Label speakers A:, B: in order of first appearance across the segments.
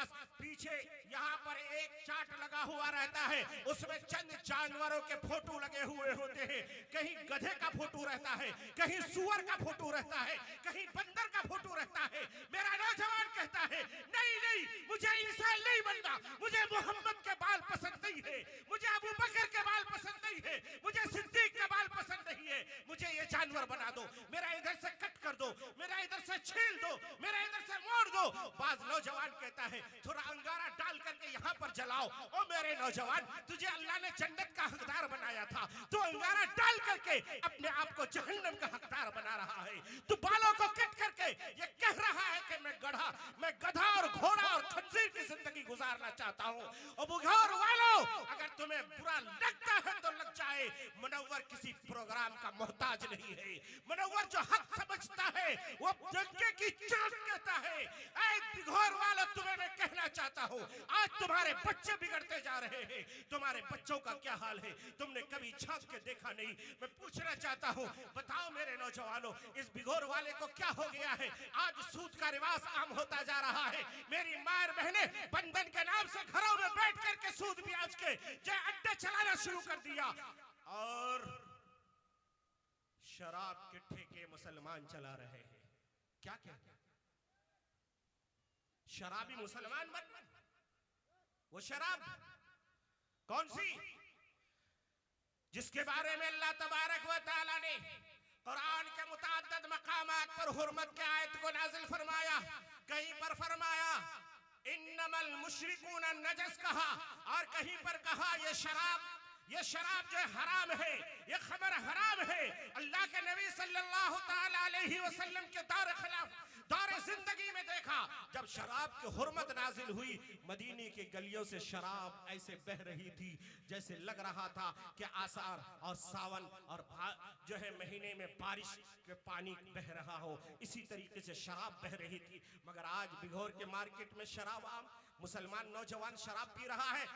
A: पास पीछे यहाँ पर एक चार्ट लगा हुआ रहता है, उसमें चंद जानवरों के फोटो लगे हुए होते हैं। कहीं गधे का फोटो रहता है, कहीं सुअर का फोटो रहता है, कहीं बंदर का फोटो रहता है। मेरा नौजवान कहता है नहीं नहीं, मुझे ईसाई नहीं बनना, मुझे मोहम्मद के बाल पसंद नहीं है, मुझे अबू बकर के बाल पसंद नहीं है, मुझे सिद्दीक के बाल पसंद नहीं है, मुझे ये जानवर बना दो, मेरा इधर से कट कर दो, मेरा इधर से छील दो, मेरा इधर से मोड़ दो। बाज नौजवान कहता है थोड़ा अंगारा डाल करके यहाँ पर जलाओ। ओ मेरे नौजवान, तुझे अल्लाह ने जन्नत का हकदार बनाया था, तो अंगारा डाल करके अपने आप को जहन्नम का हकदार बना रहा है। तू बालों को कट करके ये कह रहा है कि मैं गधा और घोड़ा और खंजीर की जिंदगी गुजारना चाहता हूँ। और बुघौर वालों, अगर तुम्हें बुरा लगता है तो लग जाए, मुनव्वर किसी प्रोग्राम का मोहताज नहीं है। मुनव्वर जो हक समझता है वो जंगे की चोट कहता है। ऐ बुघौर वालों, तुम्हें मैं कहना चाहता हूँ, आज तुम्हारे बच्चे बिगड़ते जा रहे हैं। तुम्हारे बच्चों का क्या हाल है तुमने कभी झांक के देखा नहीं। मैं पूछना चाहता हूँ, बताओ मेरे नौजवानों, इस बिघोर वाले को क्या हो गया है? आज सूद का रिवाज आम होता जा रहा है। मेरी मार बहने बंधन के नाम से घरों में बैठ करके सूद ब्याज के जो अड्डे चलाना शुरू कर दिया, और शराब के ठेके मुसलमान चला रहे हैं। क्या क्या शराबी मुसलमान बन, वो शराब कौन सी जिसके बारे में अल्लाह तबारक व तआला ने कुरान के मुतअद्दिद मकामात पर हुर्मत के आयत को नाजिल फरमाया। कहीं पर फरमाया इन्नमल मुशरिकून नजस कहा, और कहीं पर कहा ये शराब जो हराम है, ये खबर हराम है। अल्लाह के नबी सल्लल्लाहु तआला अलैहि वसल्लम के दौरे जिंदगी में देखा, जब शराब की हुर्मत नाजिल हुई, मदीने के गलियों से शराब ऐसे बह रही थी जैसे लग रहा था कि आसार और सावन और जो है महीने में बारिश के पानी बह रहा हो, इसी तरीके से शराब बह रही थी। मगर आज बिघोर के मार्केट में शराब आम, मुसलमान नौजवान शराब पी रहा है।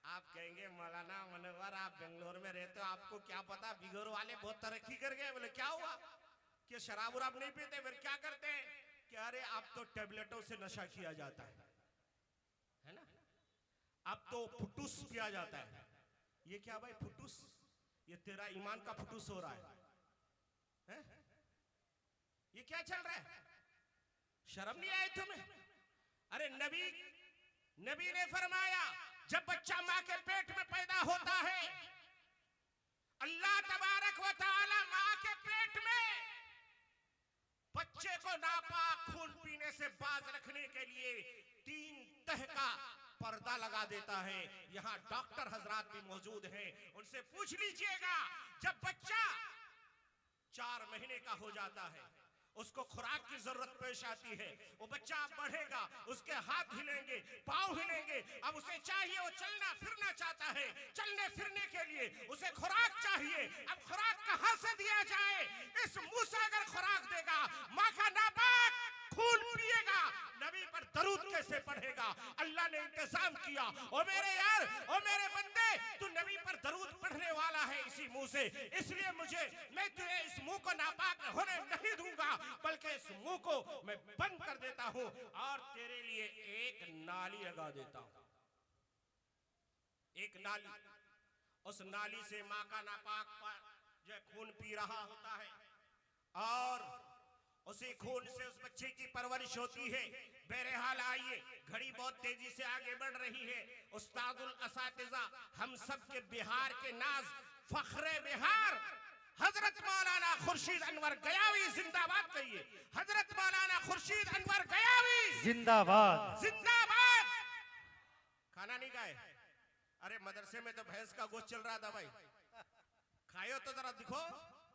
A: आप कहेंगे मौलाना मुनव्वर, आप बेंगलोर में रहते हो, आपको क्या पता, बिघोर वाले बहुत तरक्की कर गए। बोले क्या हुआ कि शराब उराब नहीं पीते, फिर क्या करते हैं? कि अरे अब तो टेबलेटों से नशा किया जाता है ना, अब तो फुटूस पिया जाता है। ये क्या भाई फुटूस? ये तेरा ईमान का फुटूस हो रहा है? ये क्या चल रहा है? शर्म नहीं आई तुम्हें? अरे नबी ने फरमाया, जब बच्चा माँ के पेट में पैदा होता है, अल्लाह तबारक व तआला माँ के पेट में बच्चे को नापाक खून पीने से बाज रखने के लिए 3 तह का पर्दा लगा देता है। यहाँ डॉक्टर हजरात भी मौजूद हैं, उनसे पूछ लीजिएगा, जब बच्चा 4 महीने का हो जाता है, उसको खुराक की जरूरत पेश आती है, वो बच्चा बढ़ेगा, उसके हाथ हिलेंगे, पांव हिलेंगे, अब उसे चाहिए, वो चलना फिरना चाहता है, चलने फिरने के लिए उसे खुराक चाहिए। अब खुराक कहां से दिया जाए? इस मुंह से अगर खुराक देगा, माँ का नापाक खून पिएगा, नबी पर दरूद कैसे पढ़ेगा? अल्लाह ने इंतजाम किया। ओ मेरे यार, ओ मेरे बंदे, तू नबी पर दरूद पढ़ने वाला है इसी मुंह से, इसलिए मैं तुझे इस मुंह को नापाक होने नहीं दूंगा, बल्कि इस मुंह को मैं बंद कर देता हूं और तेरे लिए एक नाली लगा देता हूं। एक नाली, उस नाली से माँ का नापाक जो खून पी रहा होता है, और उसी खून से उस बच्चे की परवरिश होती है। बहरहाल आइए, घड़ी बहुत तेजी से आगे बढ़ रही है। उस्तादुल असातिज़ा, हम सब के बिहार के नाज, फख्रे बिहार, हजरत मौलाना खुर्शीद अनवर गयावी जिंदाबाद कहिए। हजरत मौलाना खुर्शीद अनवर गयावी
B: जिंदाबाद
A: जिंदाबाद। खाना नहीं खाए? अरे मदरसे में तो भैंस का गोश्त चल रहा था भाई, खाए तो जरा दिखो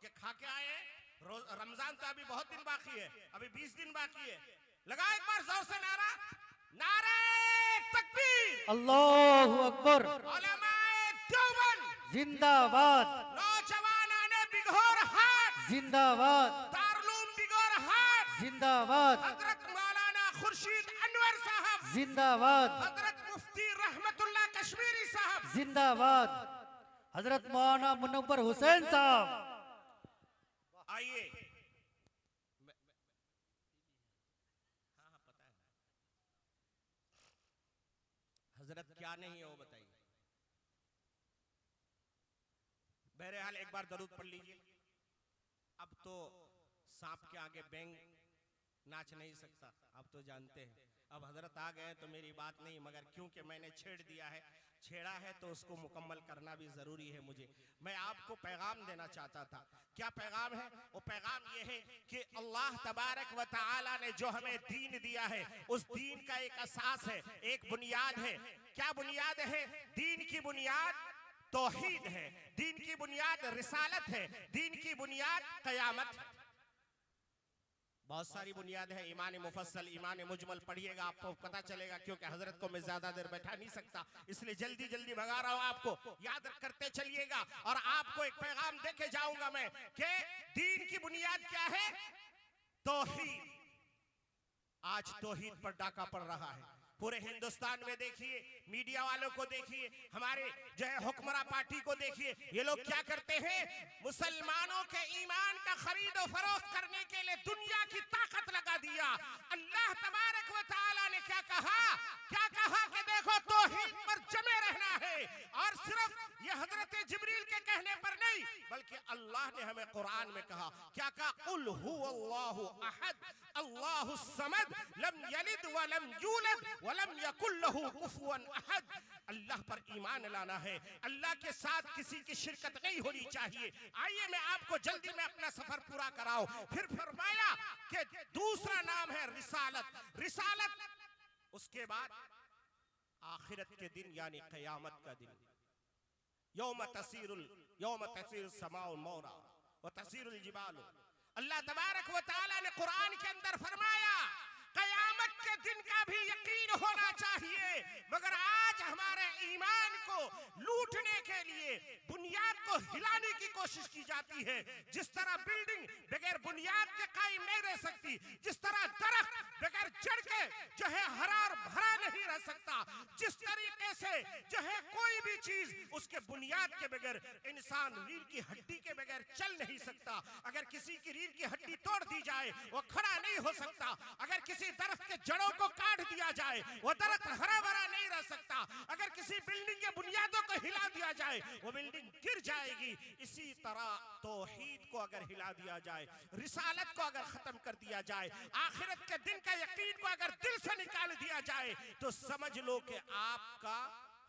A: कि खा के आए। रमजान तो अभी बहुत दिन बाकी है, अभी 20 दिन बाकी है। लगा एक बार जोर से नारा, नारे तकबीर,
B: अल्लाहु अकबर,
A: उलमाए देवबंद
B: जिंदाबाद,
A: नौजवानाने बिघोर हाट
B: जिंदाबाद,
A: दारुल बिघोर हाट
B: जिंदाबाद,
A: हजरत मौलाना खुर्शीद अनवर साहब
B: जिंदाबाद,
A: हजरत मुफ्ती रहमतुल्लाह कश्मीरी साहब
B: जिंदाबाद, हजरत मौलाना मुनव्वर हुसैन साहब।
A: आइए, हाँ पता है। हजरत क्या नहीं है वो बताइए। बहरहाल एक बार दरूद पढ़ लीजिए। अब तो सांप के आगे बैंग नाच नहीं सकता, अब तो जानते हैं। अब हजरत आ गए तो मेरी बात नहीं, मगर क्योंकि मैंने छेड़ा है तो उसको मुकम्मल करना भी जरूरी है मुझे। मैं आपको पैगाम देना चाहता था। क्या पैगाम है? वो पैगाम ये है कि अल्लाह तबारक व तआला ने जो हमें दीन दिया है, उस दीन का एक असास है, एक बुनियाद है। क्या बुनियाद है? दीन की बुनियाद तौहीद है, दीन की बुनियाद रिसालत है, दीन की बुनियाद क़यामत है। बहुत सारी बुनियाद है। ईमान मुफस्सल, ईमान मुजमल पढ़िएगा, आपको पता चलेगा। क्योंकि हजरत को मैं ज्यादा देर बैठा नहीं सकता, इसलिए जल्दी जल्दी भगा रहा हूं। आपको याद करते चलिएगा और आपको एक पैगाम देके जाऊंगा मैं कि दीन की बुनियाद क्या है? तौहीद। आज तौहीद पर डाका पड़ रहा है पूरे हिंदुस्तान में। देखिए मीडिया वालों को देखिए, हमारे जो है हुक्मरान पार्टी को देखिए, ये लोग क्या करते हैं? मुसलमानों के ईमान का खरीद और फरोख्त करने के लिए दुनिया की ताकत लगा दिया। अल्लाह तबारक व तआला ने क्या कहा? कि देखो तौहीद पर जमे रहना है। और सिर्फ ये हजरत जिब्रील के कहने पर नहीं, बल्कि अल्लाह ने हमें कुरान में कहा। क्या कहा? कुल हुवल्लाहु अहद अल्लाहुस समद लम यलिद व लम यूलद वलम यकुल लहू कुफुवन अहद। अल्लाह पर ईमान लाना है, अल्लाह के साथ किसी की शिरकत नहीं होनी चाहिए। आइए मैं आपको जल्दी में अपना सफर पूरा कराऊं। फिर फरमाया कि दूसरा नाम है रिसालत। रिसालत, उसके बाद आखिरत के दिन यानी क़यामत का दिन। यौम तसीरुल समाउल मौरा व तसीरुल जिबालु। अल्लाह तबारक व तआला ने कुरान के अंदर फरमाया क़यामत के दिन का भी यकीन होना चाहिए, मगर आज हमारे ईमान को लूटने के लिए बुनियाद को हिलाने की कोशिश की जाती है। जिस तरह बिल्डिंग बगैर बुनियाद के कायम नहीं रह सकती, जिस तरह दरख्त बगैर जड़ के जो है हरा भरा नहीं रह सकता, जिस तरीके से जो है कोई भी चीज उसके बुनियाद के बगैर, इंसान रीढ़ की हड्डी के बगैर चल नहीं सकता। अगर किसी की रीढ़ की हड्डी तोड़ दी जाए वो खड़ा नहीं हो सकता। अगर किसी दरख्त के जड़ों को काट दिया जाए वो दरख्त हरा भरा नहीं रह सकता। अगर किसी बिल्डिंग के बुनियादों को हिला दिया जाए वो बिल्डिंग गिर जाएगी। इसी तरह तौहीद को अगर हिला दिया जाए, रिसालत को अगर खत्म कर दिया जाए, आखिरत के दिन का यकीन को अगर दिल से निकाल दिया जाए, तो समझ लो कि आपका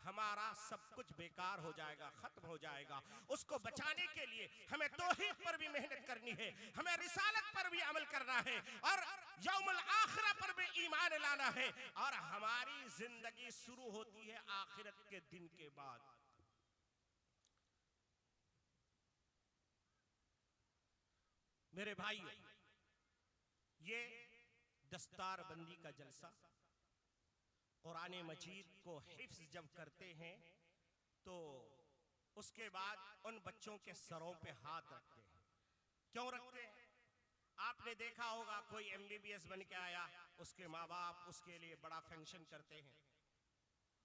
A: हमारा सब कुछ बेकार हो जाएगा, खत्म हो जाएगा। उसको बचाने के लिए हमें तौहीद पर भी मेहनत करनी है, हमें रिसालत पर भी अमल करना है और यौमुल आखिरा पर भी ईमान लाना है। और हमारी जिंदगी शुरू होती है आखिरत के दिन के बाद। मेरे भाई, ये दस्तार बंदी का जलसा, कुरान मजीद को हिफ्ज जब करते हैं तो उसके बाद उन बच्चों के सरों पे हाथ रखते हैं। क्यों रखते हैं? आपने देखा होगा कोई MBBS बन के आया, उसके माँ बाप उसके लिए बड़ा फंक्शन करते हैं,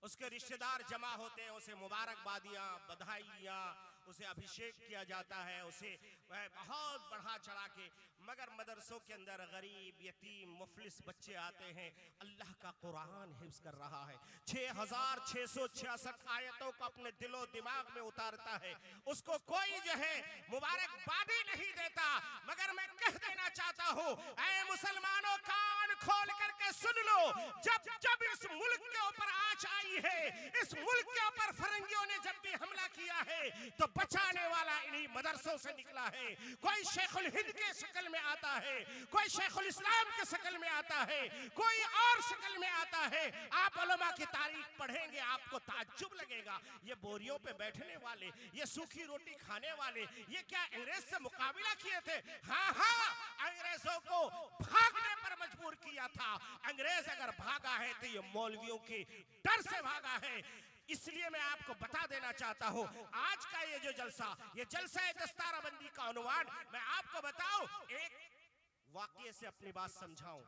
A: उसके रिश्तेदार जमा होते हैं, उसे मुबारकबादियाँ, बधाइयाँ, उसे अभिषेक किया जाता है, उसे बहुत बढ़ा चढ़ा के। मगर मदरसों के अंदर गरीब, यतीम, मुफलिस बच्चे आते हैं, अल्लाह का कुरान हिफ्ज कर रहा है, 6666 आयतों को अपने दिलो दिमाग में उतारता है, उसको कोई जो है मुबारकबादी नहीं देता। मगर मैं कह देना चाहता हूँ, ऐ मुसलमानों, कान खोल करके सुन लो, जब जब इस मुल्क के ऊपर आँच आई है, इस मुल्क के ऊपर फरंगियों ने जब भी हमला किया है, तो बचाने वाला इन्हीं मदरसों से निकला है। कोई शेखुल हिंद के शक्ल में आता है, कोई शेखुल इस्लाम के शक्ल में आता है, कोई और शक्ल में आता है। आप उलमा की तारीख पढ़ेंगे, आपको ताज्जुब लगेगा। ये बोरियों पे बैठने वाले, ये सूखी रोटी खाने वाले, ये क्या अंग्रेज से मुकाबला किए थे? हाँ, अंग्रेजों को भागने पर मजबूर किया था। अंग्रेज अगर भागा है तो ये मौलवियों के डर से भागा है। इसलिए मैं आपको बता देना चाहता हूं, आज का ये जो जलसा, ये जलसा है दस्तारबंदी का उन्वान। मैं आपको बताऊं, एक वाकये से अपनी बात समझाऊं।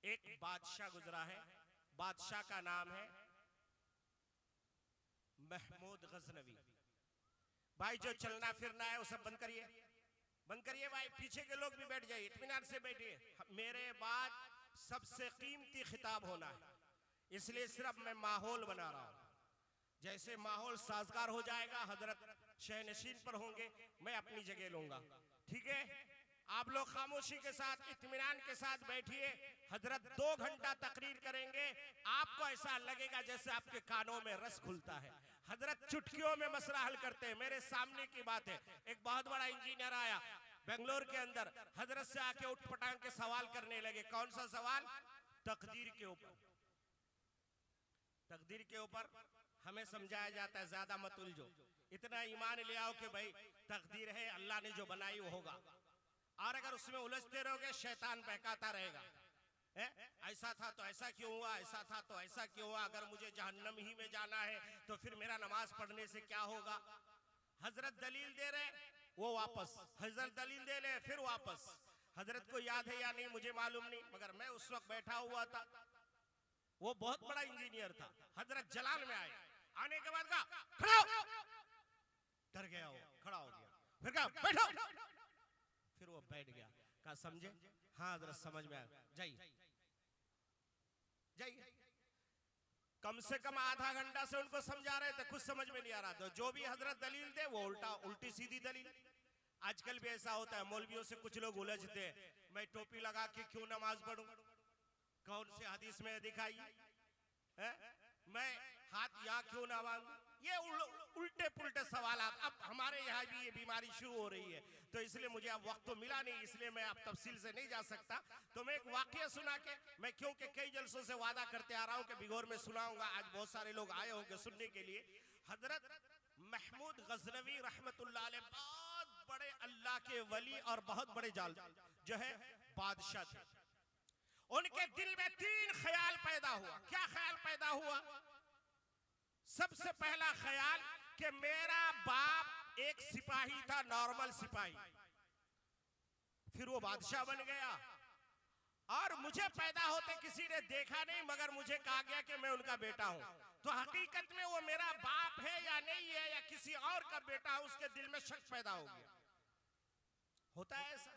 A: एक बादशाह गुजरा है, बादशाह का नाम है महमूद गजनवी। भाई जो चलना फिरना है वो सब बंद करिए, बंद करिए भाई। पीछे के लोग भी बैठ जाइए, इत्मीनान से बैठिए। मेरे बाद सबसे कीमती खिताब होना है। इसलिए सिर्फ मैं माहौल बना रहा हूं। जैसे माहौल साजगार हो जाएगा, हजरत शहनशीन पर होंगे, मैं अपनी जगह लूंगा। ठीक है, आप लोग खामोशी के साथ, इत्मीनान के साथ बैठिए। हजरत 2 घंटा तकरीर करेंगे, आपको ऐसा लगेगा जैसे आपके कानों में रस खुलता है। हजरत चुटकियों में मसला हल करते हैं। मेरे सामने की बात है, एक बहुत बड़ा इंजीनियर आया बेंगलोर के अंदर, हजरत से आके उठपटांग के सवाल करने लगे। कौन सा सवाल? तकदीर के ऊपर। तकदीर के ऊपर हमें समझाया जाता है ज्यादा मत उलझो, इतना ईमान ले आओ कि भाई तकदीर है, अल्लाह ने जो बनाई वो होगा। और अगर उसमें उलझते रहोगे शैतान बहकाता रहेगा, ऐसा था तो ऐसा क्यों हुआ, ऐसा था तो ऐसा क्यों हुआ, अगर मुझे जहन्नम ही में जाना है तो फिर मेरा नमाज पढ़ने से क्या होगा। हजरत दलील दे रहे, वो वापस, हजरत दलील दे रहे, फिर वापस। हजरत को याद है या नहीं मुझे मालूम नहीं, मगर मैं उस वक्त बैठा हुआ था, वो बहुत बड़ा इंजीनियर था। हजरत जलाल में आए, आने के बाद कहा खड़ा हो, डर गया, वो खड़ा हो गया, फिर कहा बैठो, फिर वो बैठ गया। कहा समझे? हाँ हजरत समझ में आया, जाइए जाइए। कम से कम आधा घंटा से उनको समझा रहे थे, कुछ समझ में नहीं आ रहा था। जो भी हजरत दलील दे वो उल्टी सीधी दलील। आजकल भी ऐसा होता है, मौलवियों से कुछ लोग उलझते हैं, मैं टोपी लगा के क्यों नमाज पढ़ूं, कौन से हदीस में दिखाई है, मैं हाथ यहाँ क्यों ना बांधूं, ये उल्टे पुल्टे सवाल। अब हमारे यहाँ भी ये बीमारी शुरू हो रही है, तो इसलिए मुझे अब वक्त तो मिला नहीं, इसलिए मैं अब तफसील से नहीं जा सकता। तो मैं एक वाकया सुना के, मैं क्योंकि कई जलसों से वादा करते आ रहा हूँ कि बिगोर में सुनाऊंगा, आज बहुत सारे लोग आए होंगे सुनने के लिए। हजरत महमूद गजनवी रहमतुल्लाह अलैह बहुत बड़े अल्लाह के वली और बहुत बड़े जाल जो है बादशाह थे। उनके दिल में 3 ख्याल पैदा हुआ। क्या ख्याल पैदा हुआ? सबसे पहला ख्याल कि मेरा बाप एक सिपाही था, नॉर्मल सिपाही, फिर वो बादशाह बन गया, और मुझे पैदा होते किसी ने देखा नहीं, मगर मुझे कहा गया कि मैं उनका बेटा हूं। तो हकीकत में वो मेरा बाप है या नहीं है, या किसी और का बेटा है, उसके दिल में शक पैदा हो गया। होता है ऐसा।